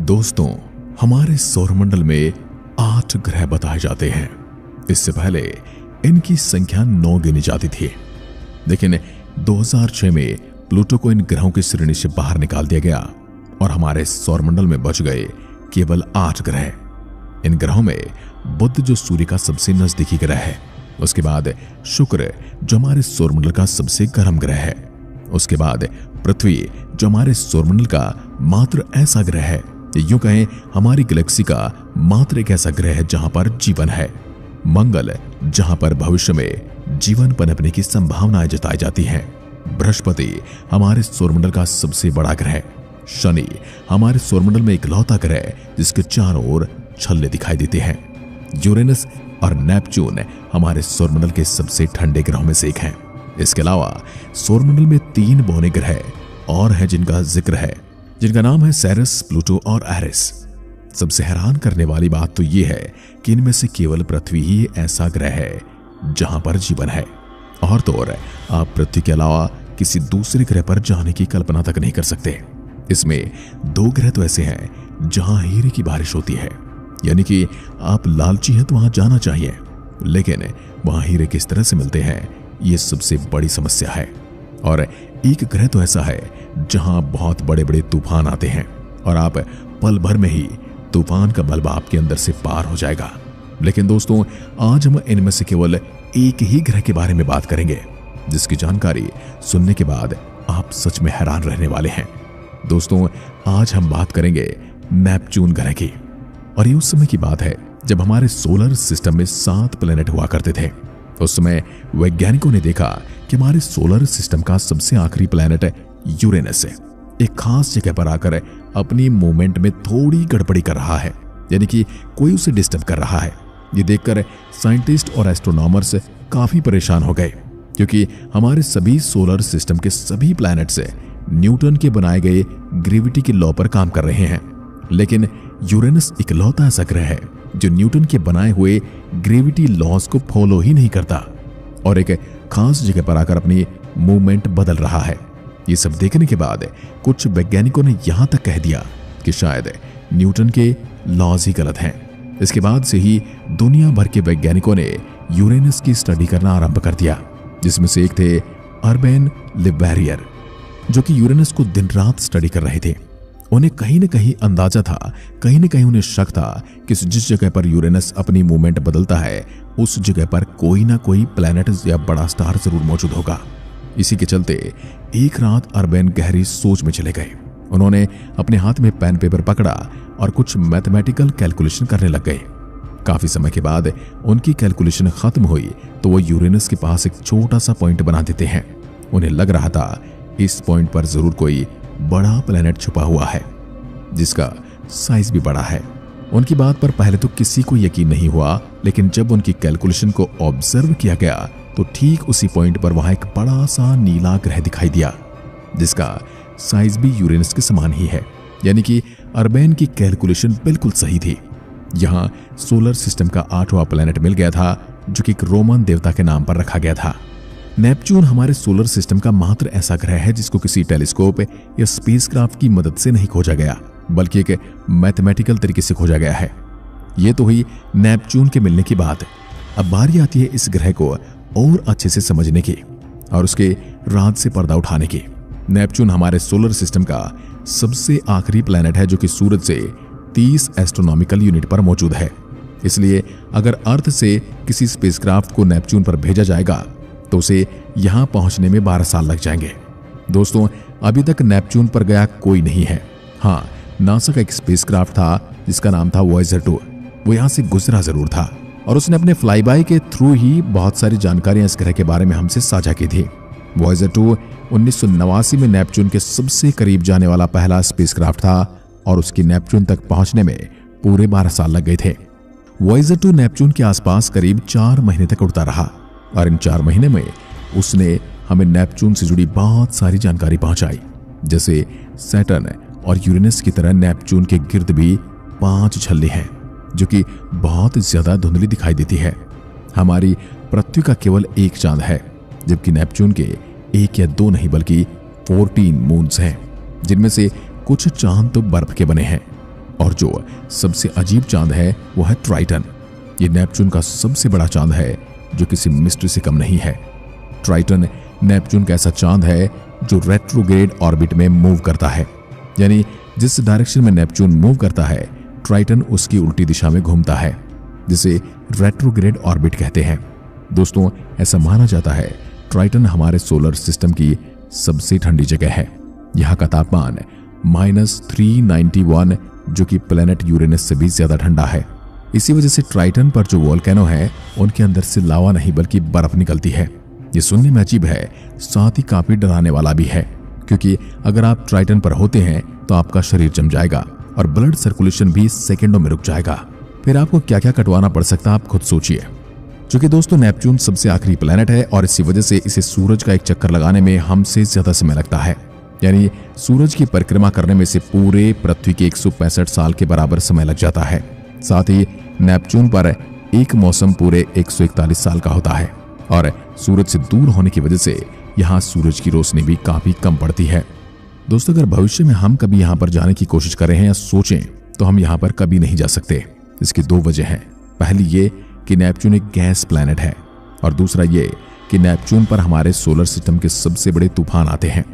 दोस्तों, हमारे सौरमंडल में 8 ग्रह बताए जाते हैं। इससे पहले इनकी संख्या 9 गिनी जाती थी, लेकिन 2006 में प्लूटो को इन ग्रहों की श्रेणी से बाहर निकाल दिया गया और हमारे सौरमंडल में बच गए केवल 8 ग्रह। इन ग्रहों में बुध जो सूर्य का सबसे नजदीकी ग्रह है, उसके बाद शुक्र जो हमारे सौरमंडल का सबसे गर्म ग्रह है, उसके बाद पृथ्वी जो हमारे सौरमंडल का मात्र ऐसा ग्रह है, यूं कहें हमारी गैलेक्सी का मात्र एक ऐसा ग्रह है जहां पर जीवन है, मंगल जहां पर भविष्य में जीवन पनपने की संभावनाएं जताई जाती हैं, बृहस्पति हमारे सौरमंडल का सबसे बड़ा ग्रह, शनि हमारे सौरमंडल में इकलौता ग्रह जिसके चारों ओर छल्ले दिखाई देते हैं, यूरेनस और नेपच्यून हमारे सौरमंडल के सबसे ठंडे ग्रहों में से एक हैं। इसके अलावा सौरमंडल में 3 बौने ग्रह और हैं जिनका जिक्र है, जिनका नाम है सेरस, प्लूटो और एरिस। सबसे हैरान करने वाली बात तो यह है कि इनमें से केवल पृथ्वी ही ऐसा ग्रह है जहां पर जीवन है, और तो और आप पृथ्वी के अलावा किसी दूसरे ग्रह पर जाने की कल्पना तक नहीं कर सकते। इसमें 2 ग्रह तो ऐसे हैं जहां हीरे की बारिश होती है, यानी कि आप लालची हैं तो वहां जाना चाहिए, लेकिन वहां हीरे किस तरह से मिलते हैं यह सबसे बड़ी समस्या है। और एक ग्रह तो ऐसा है जहां बहुत बड़े बड़े तूफान आते हैं और आप पल भर में ही तूफान का मलबा आपके अंदर से पार हो जाएगा। लेकिन दोस्तों, आज हम इनमें से केवल एक ही ग्रह के बारे में बात करेंगे जिसकी जानकारी सुनने के बाद आप सच में हैरान रहने वाले हैं। दोस्तों, आज हम बात करेंगे नेपच्यून ग्रह की, और ये उस समय की बात है जब हमारे सोलर सिस्टम में 7 प्लैनेट हुआ करते थे। उस समय वैज्ञानिकों ने देखा कि हमारे सोलर सिस्टम का सबसे आखिरी प्लैनेट यूरेनस एक खास जगह पर आकर अपनी मूवमेंट में थोड़ी गड़बड़ी कर रहा है, यानी कि कोई उसे डिस्टर्ब कर रहा है। ये देखकर साइंटिस्ट और एस्ट्रोनॉमर्स काफी परेशान हो गए, क्योंकि हमारे सभी सोलर सिस्टम के सभी प्लैनेट्स न्यूटन के बनाए गए ग्रेविटी के लॉ पर काम कर रहे हैं, लेकिन यूरेनस इकलौता ऐसा ग्रह है जो न्यूटन के बनाए हुए ग्रेविटी लॉज को फॉलो ही नहीं करता और एक खास जगह पर आकर अपनी मूवमेंट बदल रहा है। ये सब देखने के बाद कुछ वैज्ञानिकों ने यहां तक कह दिया कि शायद न्यूटन के लॉज ही गलत हैं। इसके बाद से ही दुनिया भर के वैज्ञानिकों ने यूरेनस की स्टडी करना आरंभ कर दिया, जिसमें से एक थे अर्बेन लिबेरियर, जो कि यूरेनस को दिन रात स्टडी कर रहे थे। उन्हें कहीं न कहीं अंदाजा था, कहीं न कहीं उन्हें शक था कि जिस जगह पर यूरेनस अपनी मूवमेंट बदलता है उस जगह पर कोई ना कोई प्लैनेट या बड़ा स्टार जरूर मौजूद होगा। इसी के चलते एक रात अर्बेन गहरी सोच में चले गए। उन्होंने अपने हाथ में पेन पेपर पकड़ा और कुछ मैथमेटिकल कैलकुलेशन करने लग गए। काफी समय के बाद उनकी कैलकुलेशन खत्म हुई तो वो यूरेनस के पास एक छोटा सा पॉइंट बना देते हैं। उन्हें लग रहा था इस पॉइंट पर जरूर कोई बड़ा प्लैनेट छुपा हुआ है जिसका साइज भी बड़ा है। उनकी बात पर पहले तो किसी को यकीन नहीं हुआ, लेकिन जब उनकी कैलकुलेशन को ऑब्जर्व किया गया तो ठीक उसी पॉइंट पर वहां एक बड़ा सा नीला ग्रह दिखाई दिया जिसका साइज भी यूरेनस के समान ही है, यानी कि अर्बेन की कैलकुलेशन बिल्कुल सही थी। यहां सोलर सिस्टम का 8वां प्लैनेट मिल गया था जो कि एक रोमन देवता के नाम पर रखा गया था। नेपच्यून हमारे सोलर सिस्टम का मात्र ऐसा ग्रह है जिसको किसी टेलीस्कोप या स्पेसक्राफ्ट की मदद से नहीं खोजा गया, बल्कि एक मैथमेटिकल तरीके से खोजा गया है। यह तो हुई नेपच्यून के मिलने की बात। अब बारी आती है इस ग्रह को और अच्छे से समझने की और उसके राज से पर्दा उठाने की। नेपच्यून हमारे सोलर सिस्टम का सबसे आखिरी प्लैनेट है जो कि सूरज से 30 एस्ट्रोनॉमिकल यूनिट पर मौजूद है। इसलिए अगर अर्थ से किसी स्पेसक्राफ्ट को नेपच्यून पर भेजा जाएगा तो उसे यहां पहुंचने में 12 साल लग जाएंगे। दोस्तों, अभी तक नेपच्यून पर गया कोई नहीं है। हाँ, नासा का एक स्पेसक्राफ्ट था जिसका नाम था वॉयेजर 2। वो यहां से गुजरा जरूर था और उसने अपने फ्लाईबाय के थ्रू ही बहुत सारी जानकारियां इस ग्रह के बारे में हमसे साझा की थी। वॉयेजर 2 1989 में नेपच्यून के सबसे करीब जाने वाला पहला स्पेसक्राफ्ट था और उसकी नेपच्यून तक पहुंचने में पूरे 12 साल लग गए थे। वॉयेजर 2 नेपच्यून के आसपास करीब 4 महीने तक उड़ता रहा और इन 4 महीने में उसने हमें नेपच्यून से जुड़ी बहुत सारी जानकारी पहुंचाई। जैसे सैटर्न और यूरेनस की तरह नेपच्यून के गिर्द भी 5 छल्ले हैं जो कि बहुत ज्यादा धुंधली दिखाई देती है। हमारी पृथ्वी का केवल एक चांद है, जबकि नेपच्यून के 1 या 2 नहीं बल्कि 14 मून्स हैं, जिनमें से कुछ चांद तो बर्फ के बने हैं। और जो सबसे अजीब चांद है वो है ट्राइटन। ये नेपच्यून का सबसे बड़ा चांद है जो किसी मिस्ट्री से कम नहीं है। ट्राइटन नेपच्यून का ऐसा चांद है जो रेट्रोग्रेड ऑर्बिट में मूव करता है, यानी जिस डायरेक्शन में नेपच्यून मूव करता है ट्राइटन उसकी उल्टी दिशा में घूमता है, जिसे रेट्रोग्रेड ऑर्बिट कहते हैं। दोस्तों, ऐसा माना जाता है ट्राइटन हमारे सोलर सिस्टम की सबसे ठंडी जगह है। यहाँ का तापमान -391 जो कि प्लेनेट यूरेनस से भी ज्यादा ठंडा है। इसी वजह से ट्राइटन पर जो वोल्केनो है उनके अंदर से लावा नहीं बल्कि बर्फ निकलती है। ये सुनने में अजीब है, साथ ही काफी डराने वाला भी है, क्योंकि अगर आप ट्राइटन पर होते हैं तो आपका शरीर जम जाएगा और ब्लड सर्कुलेशन भी सेकंडों में रुक जाएगा। फिर आपको क्या क्या कटवाना पड़ सकता है आप खुद सोचिए। क्योंकि दोस्तों नेपच्यून सबसे आखिरी प्लेनेट है और इसी वजह से इसे सूरज का एक चक्कर लगाने में हमसे ज्यादा समय लगता है, यानी सूरज की परिक्रमा करने में से पूरे पृथ्वी के 165 साल के बराबर समय लग जाता है। साथ ही नेपच्यून पर एक मौसम पूरे 141 साल का होता है और सूरज से दूर होने की वजह से यहाँ सूरज की रोशनी भी काफी कम पड़ती है। दोस्तों, अगर भविष्य में हम कभी यहाँ पर जाने की कोशिश कर रहे हैं या सोचें तो हम यहाँ पर कभी नहीं जा सकते। इसकी दो वजह हैं। पहली ये कि नेपच्यून एक गैस प्लैनेट है और दूसरा ये कि नेपच्यून पर हमारे सोलर सिस्टम के सबसे बड़े तूफान आते हैं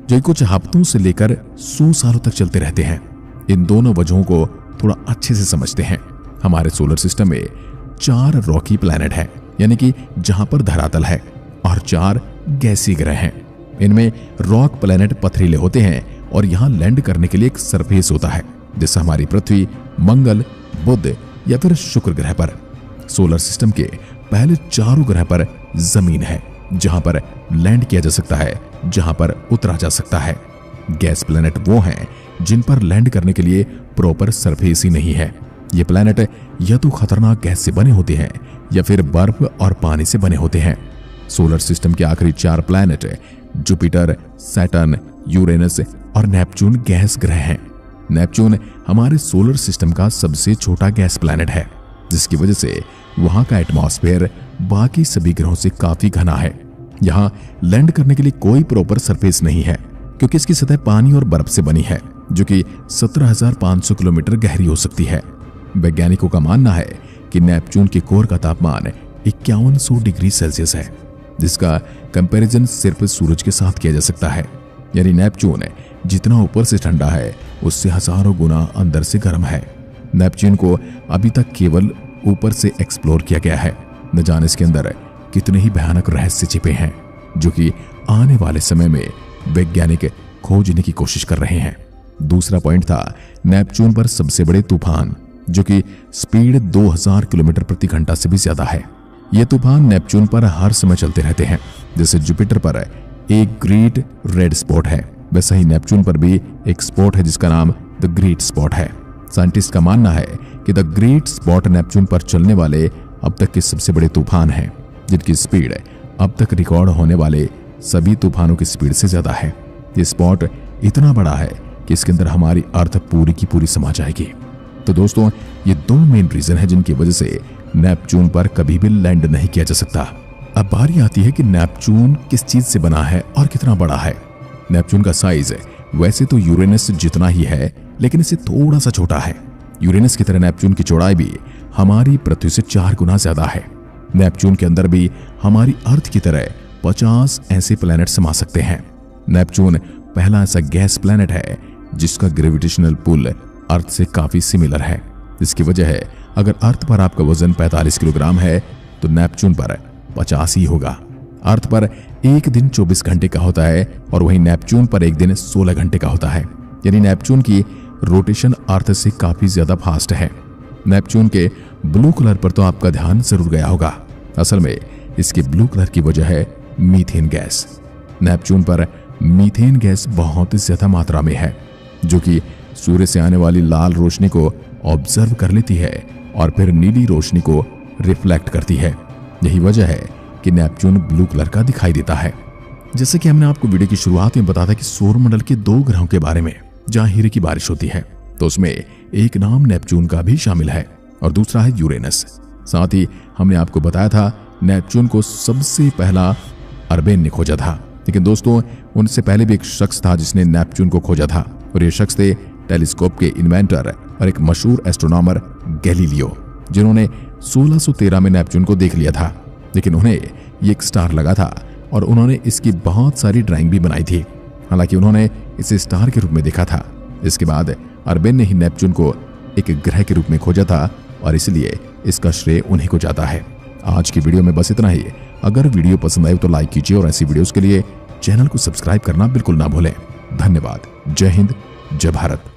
जो कुछ हफ्तों से लेकर 100 सालों तक चलते रहते हैं। इन दोनों वजहों को थोड़ा अच्छे से समझते हैं। हमारे सोलर सिस्टम में 4 रॉकी प्लैनेट हैं, यानी कि जहां पर धरातल है, और 4 गैसीय ग्रह हैं। इनमें रॉक प्लैनेट पथरीले होते हैं और यहाँ लैंड करने के लिए एक सरफेस होता है, जैसे हमारी पृथ्वी, मंगल, बुध या फिर शुक्र ग्रह पर। सोलर सिस्टम के पहले 4 ग्रह पर जमीन है जहां पर लैंड किया जा सकता है, जहां पर उतरा जा सकता है। गैस प्लैनेट वो हैं जिन पर लैंड करने के लिए प्रॉपर सरफेस ही नहीं है। ये प्लैनेट या तो खतरनाक गैस से बने होते हैं या फिर बर्फ और पानी से बने होते हैं। सोलर सिस्टम के आखिरी 4 प्लैनेट जुपिटर, सैटर्न, यूरेनस और नेपच्यून गैस ग्रह हैं। नेपच्यून हमारे सोलर सिस्टम का सबसे छोटा गैस प्लैनेट है, जिसकी वजह से वहां का एटमॉस्फेयर बाकी सभी ग्रहों से काफी घना है। यहाँ लैंड करने के लिए कोई प्रॉपर सरफेस नहीं है, क्योंकि इसकी सतह पानी और बर्फ से बनी है जो कि 17,500 किलोमीटर गहरी हो सकती है। वैज्ञानिकों का मानना है कि नेपच्यून के कोर का तापमान 5100 डिग्री सेल्सियस है, जिसका कंपैरिजन सिर्फ सूरज के साथ किया जा सकता है। यानी नेपच्यून जितना ऊपर से ठंडा है उससे हजारों गुना अंदर से गर्म है। नेपच्यून को अभी तक केवल ऊपर से एक्सप्लोर किया गया है, न जाने इसके अंदर कितने ही भयानक रहस्य छिपे हैं जो कि आने वाले समय में वैज्ञानिक खोजने की कोशिश कर रहे हैं। दूसरा पॉइंट था नेपच्यून पर सबसे बड़े तूफान, जो कि स्पीड 2000 किलोमीटर प्रति घंटा से भी ज्यादा है। ये तूफान नेपच्यून पर हर समय चलते रहते हैं। जैसे जुपिटर पर एक ग्रेट रेड स्पॉट है, वैसा ही नेपच्यून पर भी एक स्पॉट है जिसका नाम द ग्रेट स्पॉट है। साइंटिस्ट का मानना है कि द ग्रेट स्पॉट नेपच्यून पर चलने वाले अब तक के सबसे बड़े तूफान हैं, जिनकी स्पीड अब तक रिकॉर्ड होने वाले सभी तूफानों की स्पीड से ज्यादा है। ये स्पॉट इतना बड़ा है कि इसके अंदर हमारी अर्थ पूरी की पूरी समा जाएगी। तो दोस्तों, ये 2 मेन रीजन है जिनकी वजह से नेपच्यून पर कभी भी लैंड नहीं किया जा सकता। अब बारी आती है कि नेपच्यून किस चीज से बना है और कितना बड़ा है। नेपच्यून का साइज वैसे तो यूरेनस जितना ही है, लेकिन इससे थोड़ा सा छोटा है। यूरेनस की तरह नेपच्यून की चौड़ाई भी हमारी पृथ्वी से 4 गुना ज्यादा है। नेपच्यून के अंदर भी हमारी अर्थ की तरह 50 ऐसे प्लैनेट समा सकते हैं। नेपच्यून पहला ऐसा गैस प्लैनेट है जिसका ग्रेविटेशनल पुल अर्थ से काफी सिमिलर है। इसकी वजह है अगर अर्थ पर आपका वजन 45 किलोग्राम है तो नेपच्यून पर 50 ही होगा। अर्थ पर एक दिन 24 घंटे का होता है और वहीं नेपच्यून पर एक दिन 16 घंटे का होता है। यानी नेपच्यून की रोटेशन अर्थ से काफी ज्यादा फास्ट है। नेपच्यून के ब्लू कलर पर तो आपका ध्यान जरूर गया होगा। असल में इसके ब्लू कलर की वजह है मीथेन गैस। नेपच्यून पर मीथेन गैस बहुत ज्यादा मात्रा में है, जो कि सूर्य से आने वाली लाल रोशनी को ऑब्जर्व कर लेती है और फिर नीली रोशनी को रिफ्लेक्ट करती है। यही वजह है कि नेपच्यून ब्लू कलर का दिखाई देता है। जैसे कि हमने आपको वीडियो की शुरुआत में बताया था कि सौरमंडल के 2 ग्रहों के बारे में जहां हीरे की बारिश होती है, तो उसमें एक नाम नेपच्यून का भी शामिल है और दूसरा है यूरेनस। साथ ही हमने आपको बताया था नेपच्यून को सबसे पहला अर्बेन ने खोजा था, लेकिन दोस्तों उनसे पहले भी एक शख्स था जिसने नेपच्यून को खोजा था और ये शख्स थे टेलीस्कोप के इन्वेंटर और एक मशहूर एस्ट्रोनॉमर गैलीलियो, जिन्होंने 1613 में नेपच्यून को देख लिया था। लेकिन उन्हें ये एक स्टार लगा था और उन्होंने इसकी बहुत सारी ड्राइंग भी बनाई थी। हालांकि उन्होंने इसे स्टार के रूप में देखा था। इसके बाद अर्बिन ने ही नेपच्यून को एक ग्रह के रूप में खोजा था और इसलिए इसका श्रेय उन्हीं को जाता है। आज की वीडियो में बस इतना ही। अगर वीडियो पसंद आए तो लाइक कीजिए और ऐसी वीडियोस के लिए चैनल को सब्सक्राइब करना बिल्कुल ना भूलें। धन्यवाद। जय हिंद, जय भारत।